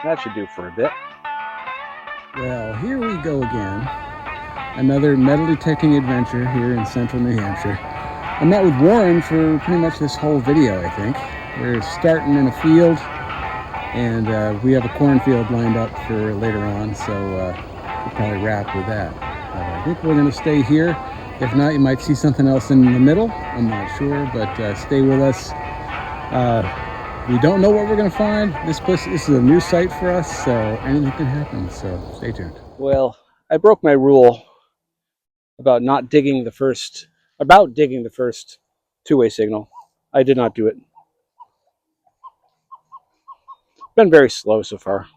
That should do for a bit. Well, here we go again. Another metal detecting adventure here in central New Hampshire. I met with Warren for pretty much this whole video, I think. We're starting in a field, and we have a cornfield lined up for later on, so we'll probably wrap with that. But I think we're going to stay here. If not, you might see something else in the middle. I'm not sure, but stay with us. We don't know what we're going to find. This is a new site for us, so anything can happen, so stay tuned. Well, I broke my rule about digging the first two-way signal. I did not do it. Been very slow so far.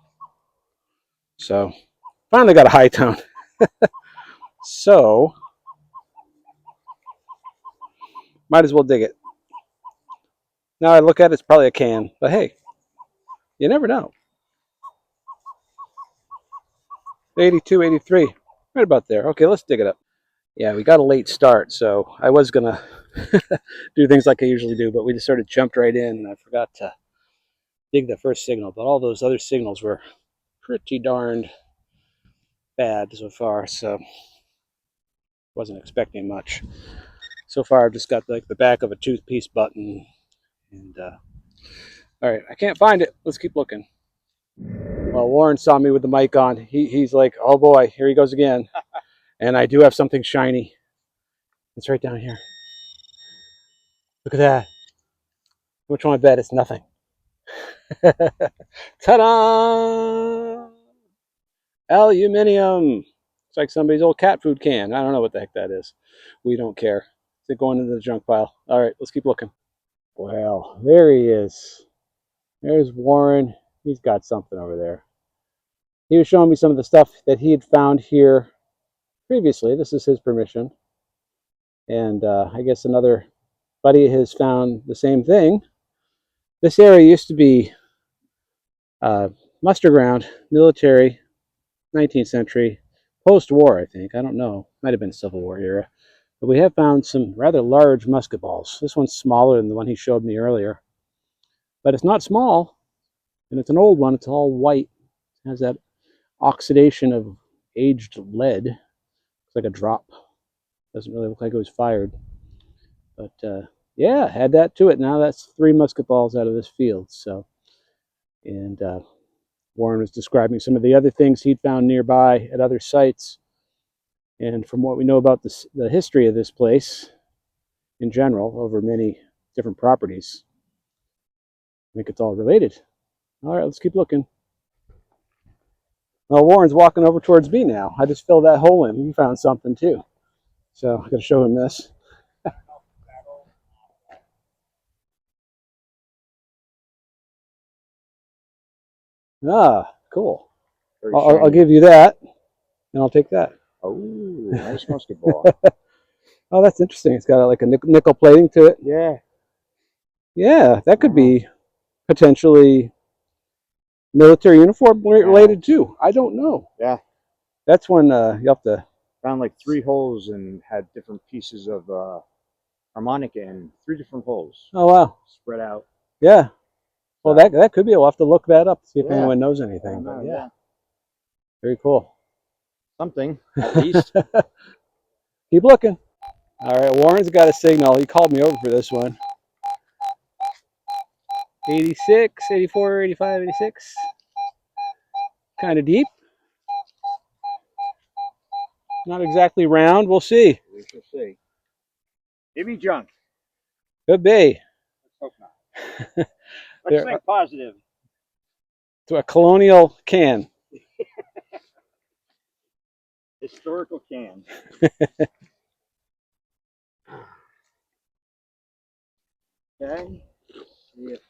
So, finally got a high tone. So, might as well dig it. Now I look at it, it's probably a can, but hey, you never know. 82, 83, right about there. Okay, let's dig it up. Yeah, we got a late start, so I was gonna do things like I usually do, but we just sort of jumped right in, and I forgot to dig the first signal. But all those other signals were pretty darned bad so far, so wasn't expecting much. So far, I've just got like the back of a toothpaste button, and all right, I can't find it. Let's keep looking. Well, Warren saw me with the mic on. He's like, "Oh boy, here he goes again." And I do have something shiny. It's right down here. Look at that. Which one I bet it's nothing. Ta-da! Aluminium. It's like somebody's old cat food can. I don't know what the heck that is. We don't care. Is it going into the junk pile? All right, let's keep looking. Well, there he is. There's Warren. He's got something over there. He was showing me some of the stuff that he had found here previously. This is his permission. And I guess another buddy has found the same thing. This area used to be muster ground, military, 19th century, post-war, I think. I don't know. Might have been Civil War era. But we have found some rather large musket balls. This one's smaller than the one he showed me earlier. But it's not small, and it's an old one. It's all white. It has that oxidation of aged lead. It's like a drop. Doesn't really look like it was fired. But yeah, add that to it. Now that's 3 musket balls out of this field. So, and Warren was describing some of the other things he'd found nearby at other sites. And from what we know about the history of this place in general, over many different properties, I think it's all related. All right, let's keep looking. Well, Warren's walking over towards me now. I just filled that hole in. He found something too. So I'm going to show him this. Ah, cool. I'll give you that, and I'll take that. Oh, nice musket ball. Oh, that's interesting. It's got like a nickel plating to it. Yeah. Yeah, that could be potentially military uniform related too. I don't know. Yeah. That's when you have to. Found like 3 holes and had different pieces of harmonica in 3 different holes. Oh wow. Spread out. Yeah. Well, that could be. We'll have to look that up, see if anyone knows anything. But yeah. Very cool. Something, at least. Keep looking. All right, Warren's got a signal. He called me over for this one. 86, 84, 85, 86. Kind of deep. Not exactly round. We'll see. We shall see. Give me junk. Could be. Let's hope not. Let's think positive. To a colonial can. Historical can. Okay. See if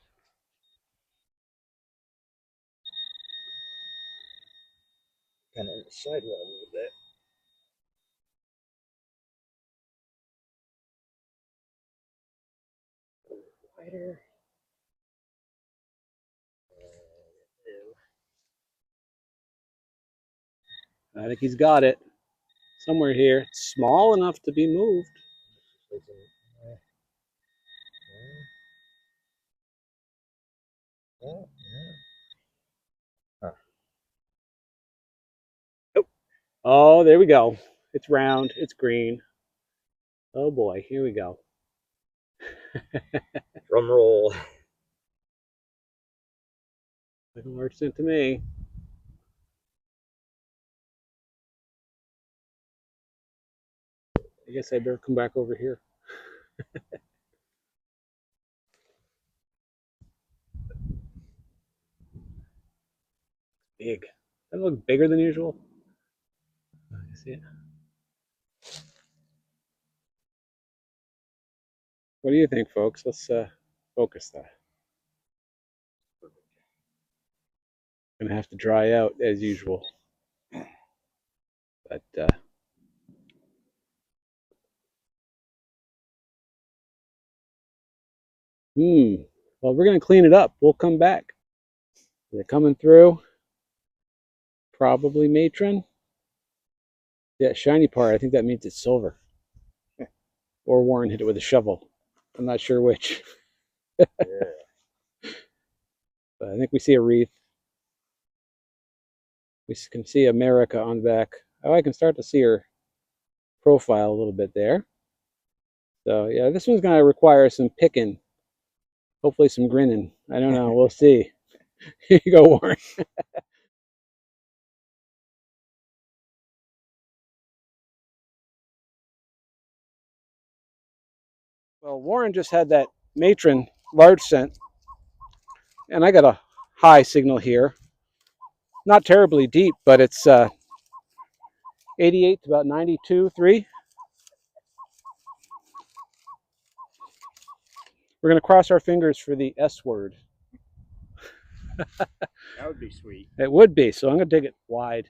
kind of sidewall a little bit. Wider. I think he's got it. Somewhere here. It's small enough to be moved. Huh. Oh, there we go. It's round. It's green. Oh boy, here we go. Drum roll. Looking works into me. I guess I better come back over here. Big. That look bigger than usual. You see it? What do you think, folks? Let's focus that. Gonna have to dry out as usual, but well, we're gonna clean it up. We'll come back. They're coming through. Probably matron. That shiny part, I think that means it's silver. Or Warren hit it with a shovel. I'm not sure which. Yeah. But I think we see a wreath. We can see America on the back. Oh, I can start to see her profile a little bit there. So yeah, this one's gonna require some picking. Hopefully some grinning. I don't know. We'll see. Here you go, Warren. Well, Warren just had that matron large scent, and I got a high signal here. Not terribly deep, but it's 88 to about 92.3. We're going to cross our fingers for the S word. That would be sweet. It would be, so I'm going to dig it wide.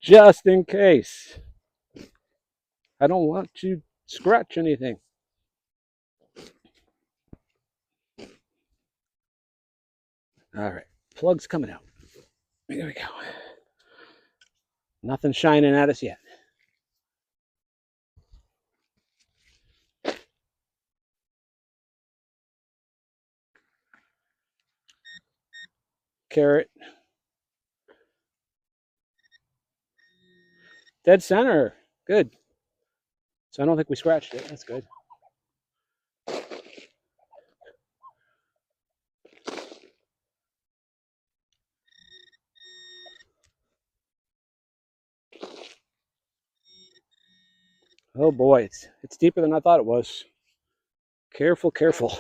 Just in case. I don't want to scratch anything. All right, plug's coming out. Here we go. Nothing shining at us yet. Carrot. Dead center. Good. So I don't think we scratched it. That's good. Oh boy, it's deeper than I thought it was. Careful, careful.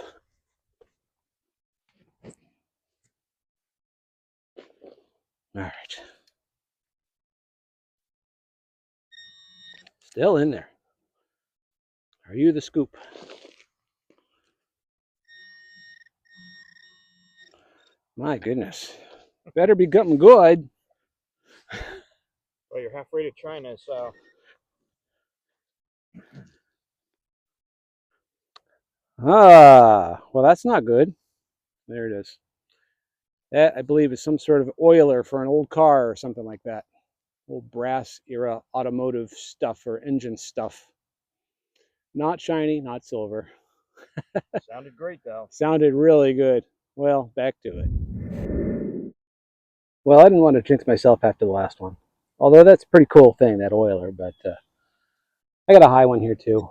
All right. Still in there. Are you the scoop? My goodness. Better be something good. Well, you're halfway to China, so. Ah, well, that's not good. There it is. That, I believe, is some sort of oiler for an old car or something like that. Old brass era automotive stuff or engine stuff. Not shiny, not silver. Sounded great, though. Sounded really good. Well, back to it. Well, I didn't want to jinx myself after the last one. Although that's a pretty cool thing, that oiler, but I got a high one here too.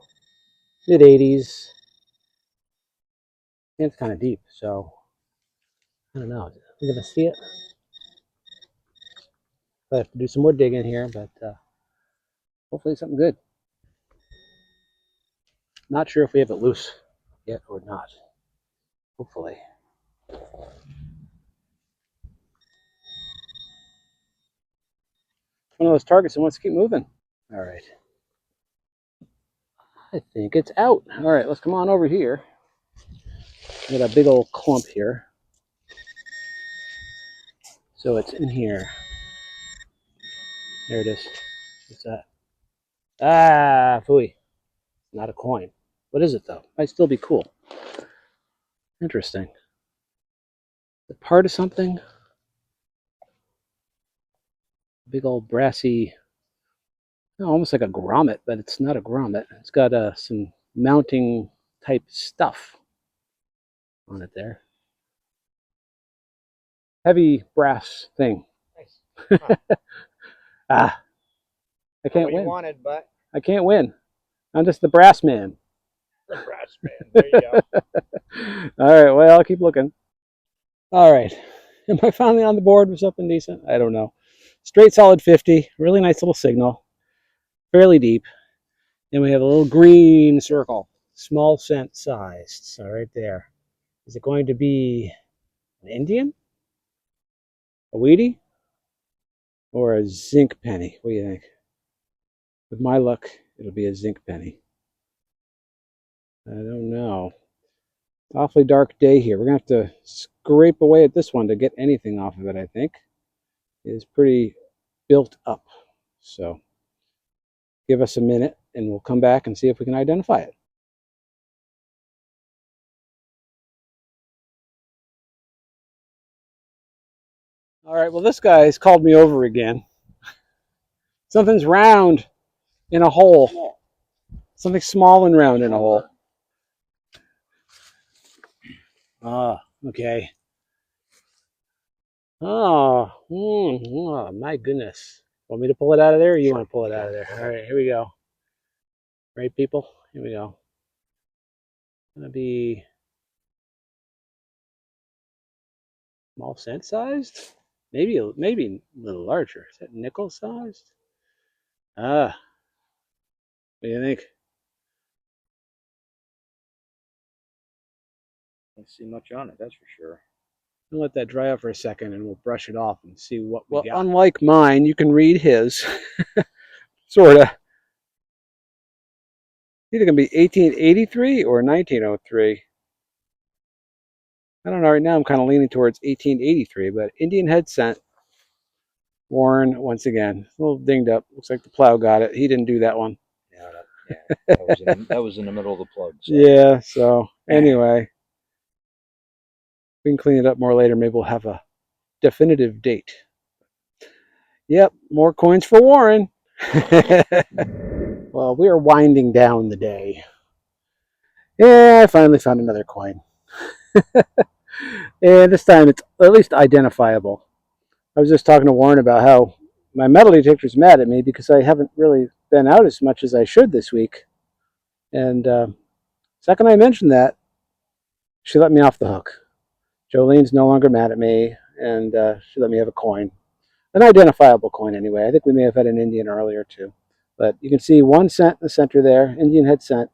Mid 80s. And it's kind of deep, so I don't know. We're going to see it. I have to do some more digging here, but hopefully something good. Not sure if we have it loose yet or not. Hopefully. One of those targets that wants to keep moving. All right. I think it's out. All right, let's come on over here. We got a big old clump here. So it's in here. There it is. What's that? Ah, phooey. Not a coin. What is it, though? Might still be cool. Interesting. The part of something? Big old brassy, almost like a grommet, but it's not a grommet. It's got some mounting type stuff on it there. Heavy brass thing. Nice. Ah, I Not can't what you win. wanted, but I can't win. I'm just the brass man. the brass man. There you go. All right, well, I'll keep looking. All right. Am I finally on the board with something decent? I don't know. Straight solid 50. Really nice little signal. Fairly deep. And we have a little green circle. Small cent sized. So right there. Is it going to be an Indian? A Wheatie? Or a zinc penny? What do you think? With my luck, it'll be a zinc penny. I don't know. Awfully dark day here. We're going to have to scrape away at this one to get anything off of it, I think. It is pretty built up. So give us a minute and we'll come back and see if we can identify it. All right, well, this guy's called me over again. Something's round in a hole. Something small and round in a hole. Ah, okay. Oh, my goodness. Want me to pull it out of there or you want to pull it out of there? All right, here we go. Right, people? Here we go. It's going to be small cent sized? Maybe a little larger. Is that nickel sized? Ah, what do you think? Don't see much on it, that's for sure. I'll let that dry out for a second and we'll brush it off and see what we got. Unlike mine, you can read his. Sort of. Either going to be 1883 or 1903. I don't know. Right now I'm kind of leaning towards 1883, but Indian head cent. Warren, once again, a little dinged up. Looks like the plow got it. He didn't do that one. Yeah, that was in the middle of the plug. So. Yeah, so anyway, we can clean it up more later. Maybe we'll have a definitive date. Yep, more coins for Warren. Well, we are winding down the day. Yeah, I finally found another coin. And this time it's at least identifiable. I was just talking to Warren about how my metal detector's mad at me because I haven't really been out as much as I should this week. And second I mentioned that, she let me off the hook. Jolene's no longer mad at me, and she let me have a coin. An identifiable coin, anyway. I think we may have had an Indian earlier, too. But you can see 1 cent in the center there, Indian head cent.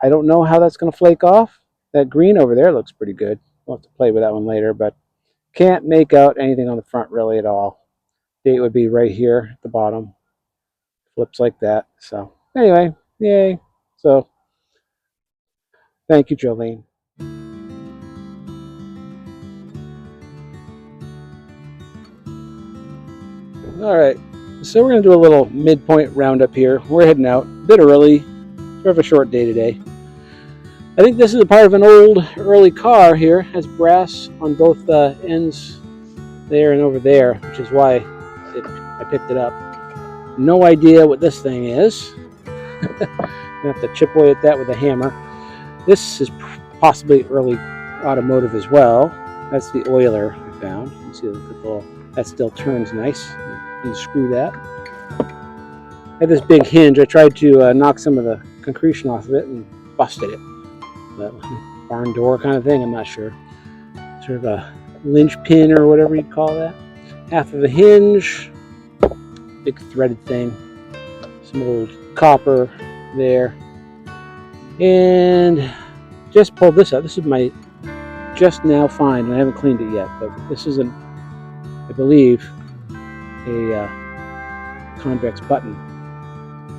I don't know how that's going to flake off. That green over there looks pretty good. We'll have to play with that one later, but can't make out anything on the front really at all. Date would be right here at the bottom. Flips like that. So anyway, yay. So thank you, Jolene. All right, so we're going to do a little midpoint roundup here. We're heading out a bit early. Sort of a short day today. I think this is a part of an old, early car here. It has brass on both ends there and over there, which is why I picked it up. No idea what this thing is. I'm going to have to chip away at that with a hammer. This is possibly early automotive as well. That's the oiler I found. You can see the little, that still turns nice. You screw that. I have this big hinge. I tried to knock some of the concretion off of it and busted it. That barn door kind of thing, I'm not sure. Sort of a linch pin or whatever you'd call that. Half of a hinge, big threaded thing, some old copper there, and just pulled this out. This is my just now find, and I haven't cleaned it yet, but this is I believe, a convex button.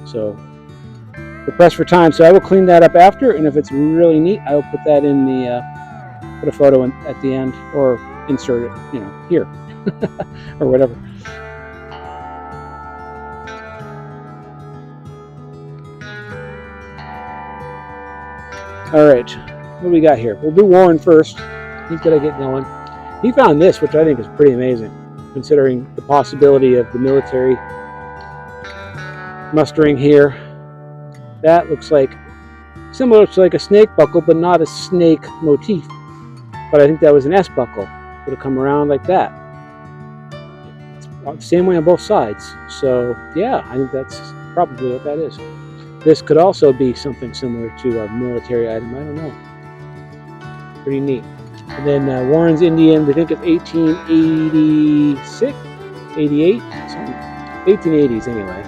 So we're pressed for time, so I will clean that up after, and if it's really neat, I will put that in the, put a photo in at the end, or insert it, here, or whatever. All right, what do we got here? We'll do Warren first. He's got to get going. He found this, which I think is pretty amazing, considering the possibility of the military mustering here. That looks like similar to like a snake buckle, but not a snake motif. But I think that was an S buckle. Would have come around like that. the same way on both sides. So yeah, I think that's probably what that is. This could also be something similar to a military item. I don't know. Pretty neat. And then Warren's Indian, we think it's 1886, 88, something. 1880s anyway.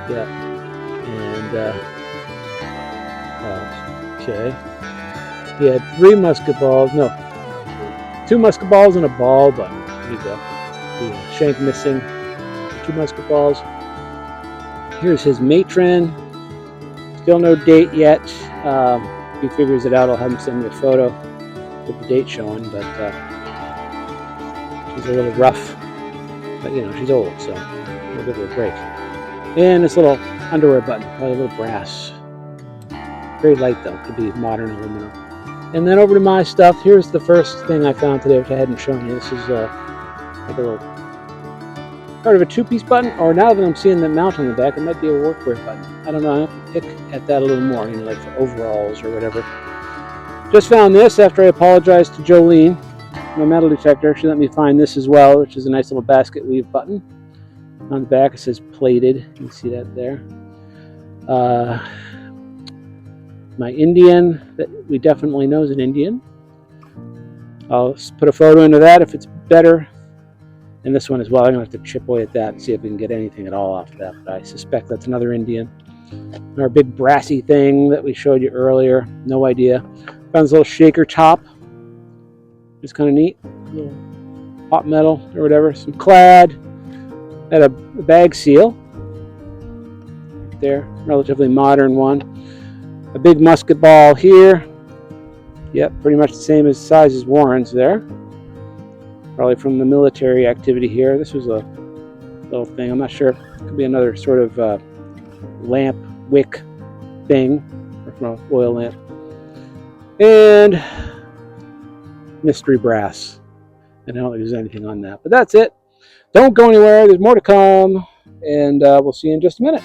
Yeah. And okay. He had 3 musket balls. No, 2 musket balls and a ball button. There you go. The shank missing. 2 musket balls. Here's his matron. Still no date yet. If he figures it out, I'll have him send me a photo with the date showing. But she's a little rough. But you know, she's old, so we'll give her a break. And this little underwear button, probably a little brass. Very light though, could be modern aluminum. And then over to my stuff. Here's the first thing I found today, which I hadn't shown you. This is like a little part of a 2-piece button, or now that I'm seeing the mount on the back, it might be a workwear button. I don't know. I have to pick at that a little more, you know, like for overalls or whatever. Just found this after I apologized to Jolene, my metal detector. She let me find this as well, which is a nice little basket weave button. On the back it says plated. You can see that there. My Indian that we definitely know is an Indian. I'll put a photo into that if it's better. And this one as well. I'm going to have to chip away at that and see if we can get anything at all off of that. But I suspect that's another Indian. And our big brassy thing that we showed you earlier. No idea. Found this little shaker top. It's kind of neat. A little hot metal or whatever. Some clad. Had a bag seal. There. Relatively modern one. A big musket ball here. Yep, pretty much the same as size as Warren's there. Probably from the military activity here. This was a little thing. I'm not sure. It could be another sort of lamp wick thing, or from an oil lamp. And mystery brass. I don't think there's anything on that, but that's it. Don't go anywhere. There's more to come, and we'll see you in just a minute.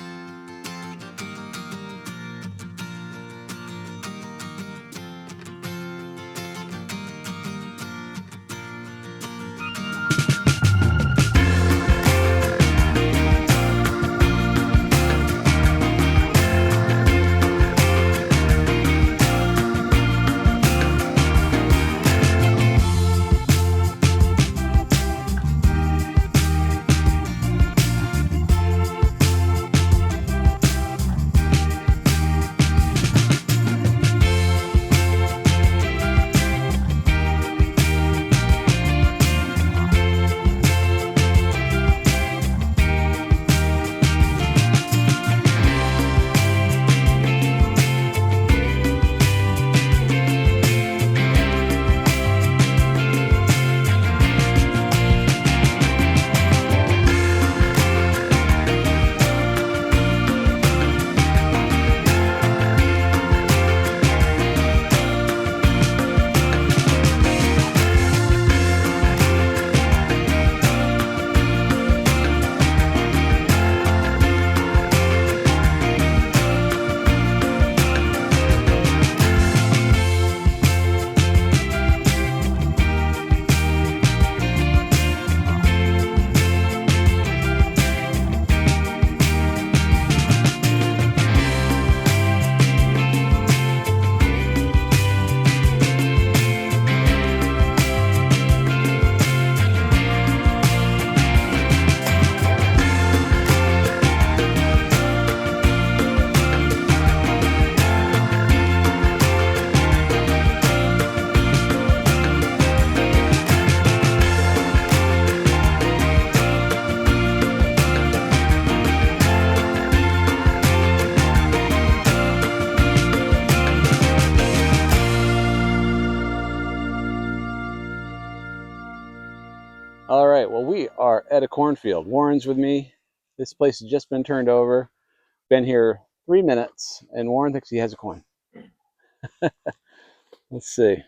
All right, well, we are at a cornfield. Warren's with me. This place has just been turned over. Been here 3 minutes, and Warren thinks he has a coin. Let's see.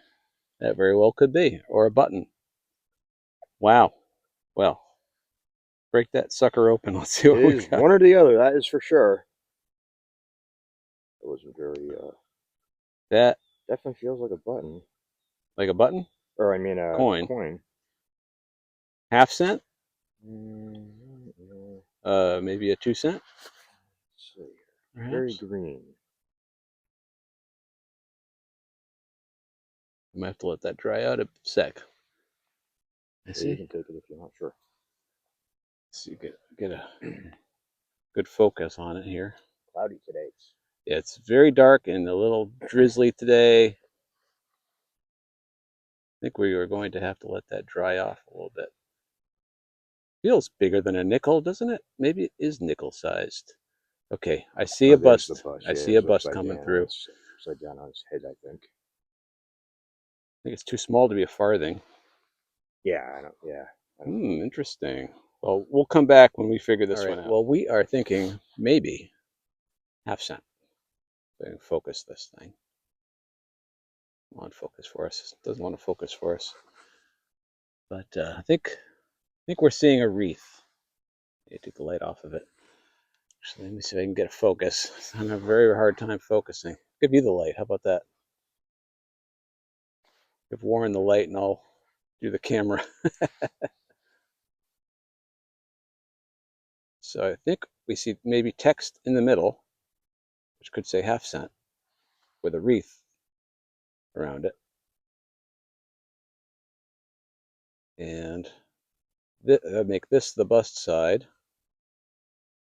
That very well could be, or a button. Wow. Well, break that sucker open. Let's see what It we is got. one or the other, that is for sure. It wasn't very, That, definitely feels like a button. like a button? Or, I mean, a Coin. coin. Half cent? Maybe a 2 cent. Let's see. Perhaps. Very green. I might have to let that dry out a sec. Yeah, see. you can take it if you're not sure. So you get a good focus on it here. Cloudy today. Yeah, it's very dark and a little drizzly today. I think we are going to have to let that dry off a little bit. Feels bigger than a nickel, doesn't it? Maybe it is nickel sized. Okay, I see a bust. I see a bust coming through. It's upside down on his head, I think. I think it's too small to be a farthing. Yeah, I don't. Yeah. I don't know. Interesting. Well, we'll come back when we figure this All right. one out. Well, we are thinking maybe half-cent. So I can focus this thing. On focus for us. Doesn't want to focus for us. But I think we're seeing a wreath. I take the light off of it. Actually, let me see if I can get a focus. I'm having a very hard time focusing. I'll give you the light. How about that? Give Warren the light and I'll do the camera. So I think we see maybe text in the middle, which could say half-cent, with a wreath around it. And make this the bust side.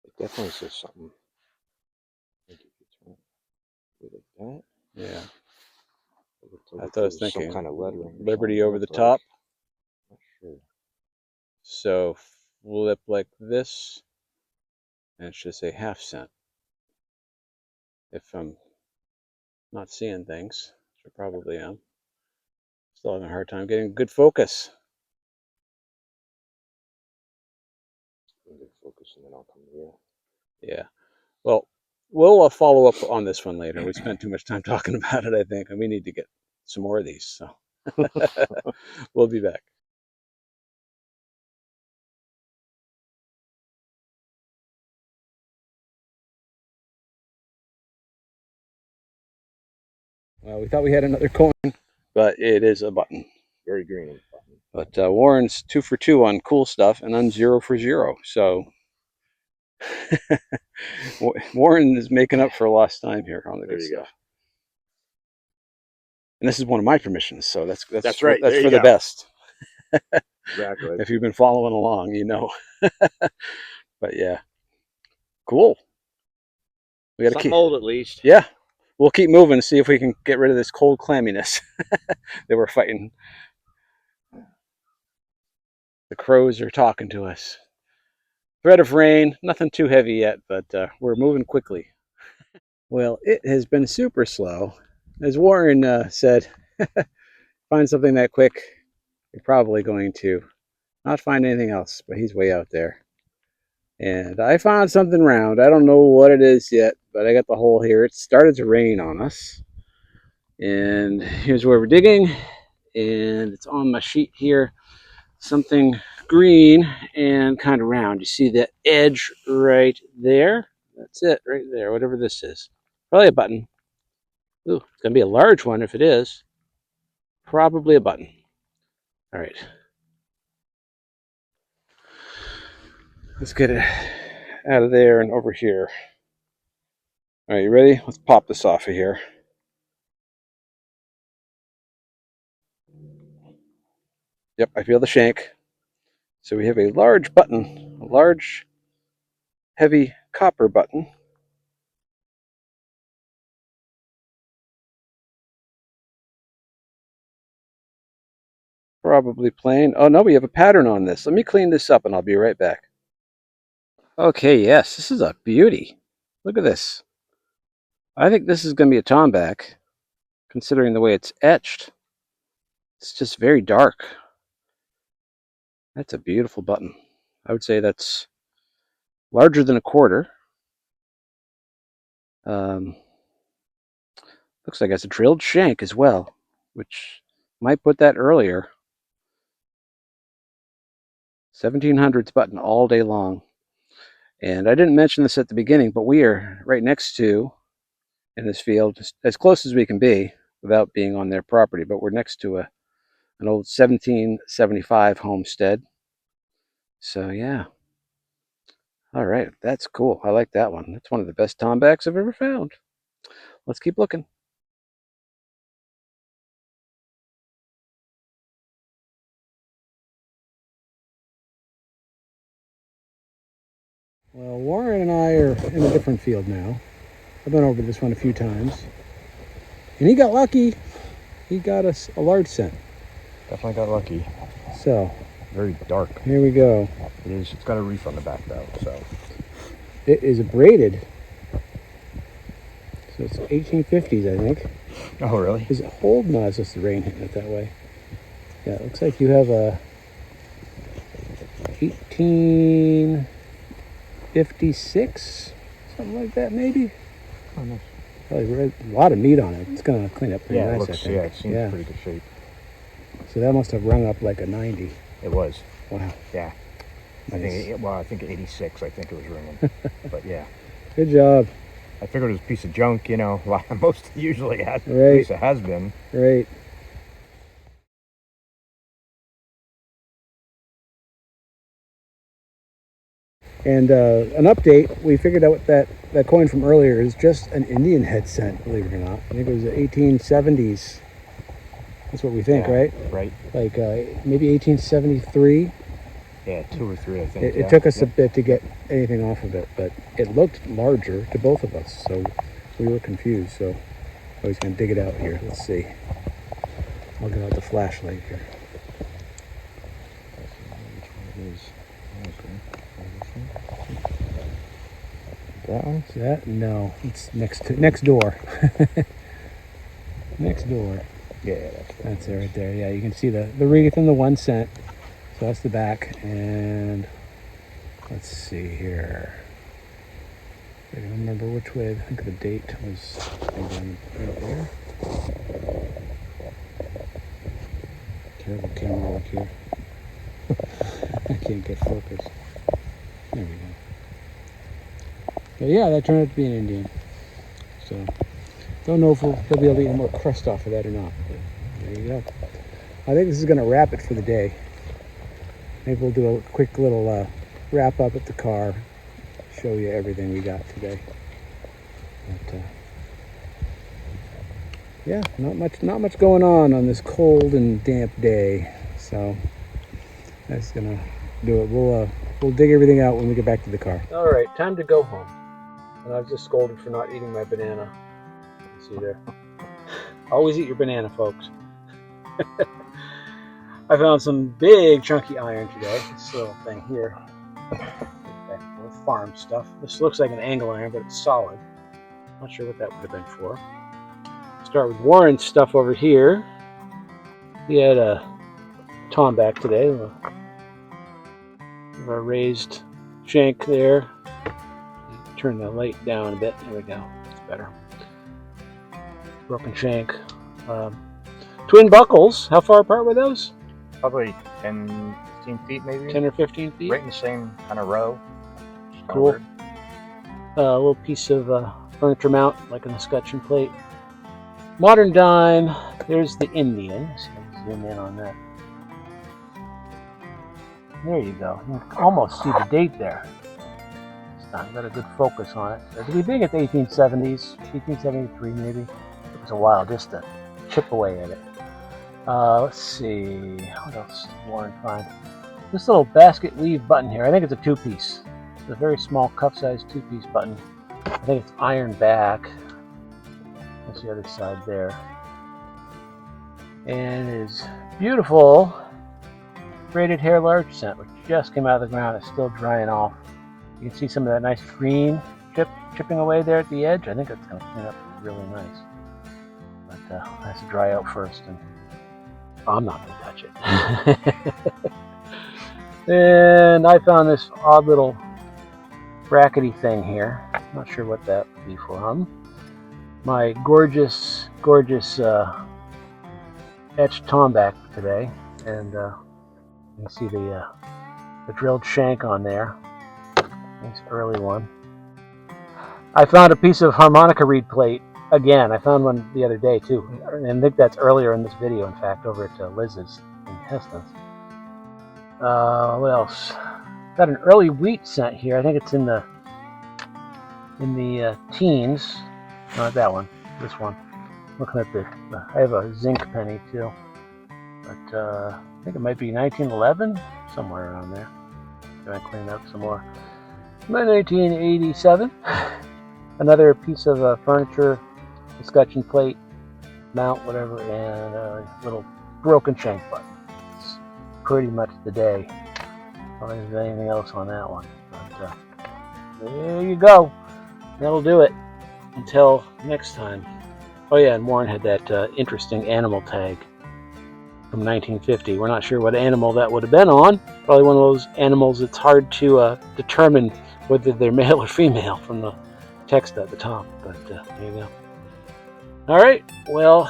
It definitely says something. If you turn it like that. Yeah. I thought I was thinking some kind of lettering. Liberty over the top. Not sure. So flip like this, and it should say half-cent. If I'm not seeing things, which I probably am. Still having a hard time getting good focus. Good focus, and then I'll come here. Yeah. Well, we'll follow up on this one later. We spent too much time talking about it, I think, and we need to get some more of these. So we'll be back. Well, we thought we had another coin, but it is a button. Very green button. But Warren's 2 for 2 on cool stuff, and I'm 0 for 0. So Warren is making up for lost time here on the good stuff. Go. And this is one of my permissions, so that's right. That's for the best. Exactly. If you've been following along, you know. But yeah, cool. We got to keep mold at least. Yeah, we'll keep moving and see if we can get rid of this cold clamminess that we're fighting. The crows are talking to us. Threat of rain, nothing too heavy yet, but we're moving quickly. Well, it has been super slow. As Warren said, find something that quick, you're probably going to not find anything else, but he's way out there. And I found something round. I don't know what it is yet, but I got the hole here. It started to rain on us. And here's where we're digging. And it's on my sheet here. Something green and kind of round. You see the edge right there? That's it, right there, whatever this is. Probably a button. Ooh, it's going to be a large one if it is. Probably a button. All right. Let's get it out of there and over here. All right, you ready? Let's pop this off of here. Yep, I feel the shank. So we have a large button, a large, heavy copper button. Probably plain. Oh no, we have a pattern on this. Let me clean this up and I'll be right back. Okay, yes, this is a beauty. Look at this. I think this is going to be a tomback, considering the way it's etched. It's just very dark. That's a beautiful button. I would say that's larger than a quarter. Looks like it's a drilled shank as well, which might put that earlier. 1700s button all day long. And I didn't mention this at the beginning, but we are right next to, in this field, as close as we can be without being on their property, but we're next to an old 1775 homestead. So yeah, All right, that's cool. I like that one. That's one of the best tombacks I've ever found. Let's keep looking. Well, Warren and I are in a different field now. I've been over this one a few times. And he got lucky. He got us a large scent. Definitely got lucky. So, Very dark. here we go. It is. It's got a reef on the back though, so. It is braided. So it's 1850s, I think. Oh, really? Is it hold? No, it's just the rain hitting it that way. Yeah, it looks like you have a 1856, something like that, maybe. Oh, nice. Probably a lot of meat on it. It's gonna clean up pretty Yeah, nice, it looks. I think. Yeah, it seems pretty good shape. So that must have rung up like a 90. It was. Wow. Yeah. Nice. I think 86. I think it was ringing. But yeah. Good job. I figured it was a piece of junk. You know, most usually has. Right. At least it has been. Right. And an update, we figured out that coin from earlier is just an Indian head cent, believe it or not. I think it was the 1870s. That's what we think, Yeah, right? Right. Like maybe 1873. Yeah, 2 or 3, I think. It took us a bit to get anything off of it, but it looked larger to both of us, so we were confused. So I was going to dig it out here. Let's see. I'll get out the flashlight here. Which one it is? That one? Is that? No, it's next door. Next door. Yeah, That's it right there. Yeah, you can see the wreath and the 1 cent. So that's the back. And let's see here. I don't remember which way. I think the date was maybe right there. Terrible camera work here. I can't get focused. There we go. But yeah, that turned out to be an Indian. So don't know if he'll be able to eat more crust off of that or not. But there you go. I think this is going to wrap it for the day. Maybe we'll do a quick little wrap up at the car, show you everything we got today. But yeah, not much going on this cold and damp day. So that's gonna do it. We'll dig everything out when we get back to the car. All right, time to go home. And I was just scolded for not eating my banana. You see there. Always eat your banana, folks. I found some big chunky iron today. This little thing here. With farm stuff. This looks like an angle iron, but it's solid. Not sure what that would have been for. Start with Warren's stuff over here. He had a tomback today. A raised shank there. Turn the light down a bit. There we go. It's better. Broken shank. Twin buckles. How far apart were those? Probably 10, 15 feet maybe. 10 or 15 feet. Right in the same kind of row. Cool. A little piece of furniture mount, like an escutcheon plate. Modern dime. There's the Indian. So zoom in on that. There you go. You can almost see the date there. It's not got a good focus on it. It'll be big at the 1870s, 1873 maybe. It was a while just to chip away at it. Let's see. What else did Warren find? This little basket weave button here. I think it's a 2-piece. It's a very small cup-sized 2-piece button. I think it's iron back. That's the other side there. And it is beautiful braided hair large scent, which just came out of the ground. It's still drying off. You can see some of that nice green chipping away there at the edge. I think it's going to clean up really nice. But it has to dry out first, and I'm not going to touch it. And I found this odd little brackety thing here. Not sure what that would be from. My gorgeous etched tomback today, and you can see the drilled shank on there. Nice early one. I found a piece of harmonica reed plate again. I found one the other day too, and I think that's earlier in this video. In fact, over at Liz's in Heston's. What else? Got an early wheat scent here. I think it's in the teens. Not that one. This one. Looking at I have a zinc penny too, but I think it might be 1911, somewhere around there. Gonna clean up some more. 1987. Another piece of furniture, escutcheon plate, mount, whatever, and a little broken shank button. It's pretty much the day. I don't think there's anything else on that one. But there you go. That'll do it. Until next time. Oh yeah, and Warren had that interesting animal tag from 1950. We're not sure what animal that would have been on. Probably one of those animals that's hard to determine whether they're male or female from the text at the top. But there you go. All right. Well,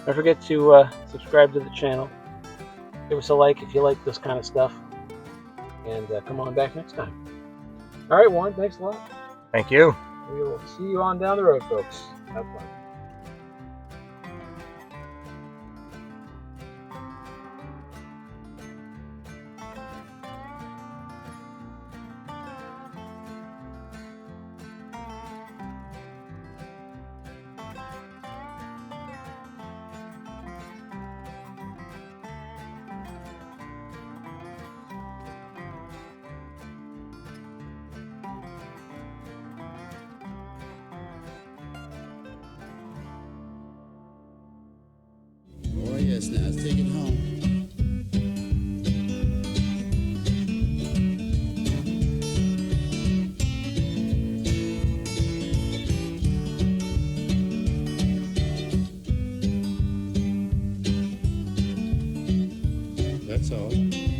don't forget to subscribe to the channel. Give us a like if you like this kind of stuff. And come on back next time. All right, Warren. Thanks a lot. Thank you. We will see you on down the road, folks. Have fun. Oh yes, now let's take it home. That's all.